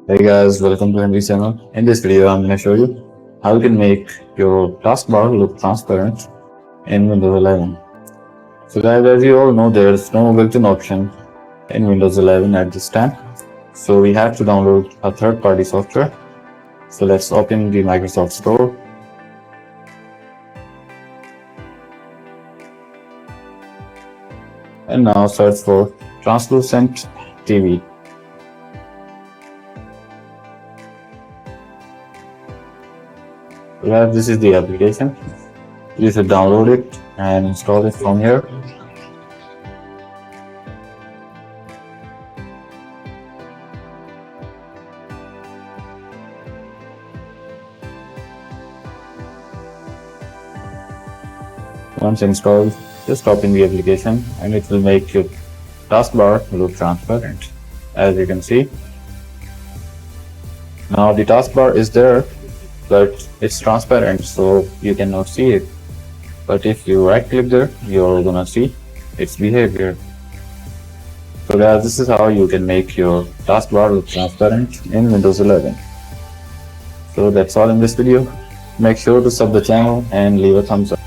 Hey guys, welcome to Henry's channel. In this video, I'm going to show you how you can make your taskbar look transparent in Windows 11. So guys, as you all know, there's no built-in option in Windows 11 at this time. So we have to download a third-party software. So let's open the Microsoft Store. And now search for Translucent TV. Yeah, this is the application. You should download it and install it from here. Once installed, just open the application and it will make your taskbar look transparent, as you can see. Now the taskbar is there, but it's transparent, so you cannot see it. But if you right click there, you're gonna see its behavior. So guys, this is how you can make your taskbar look transparent in Windows 11. So that's all in this video. Make sure to sub the channel and leave a thumbs up.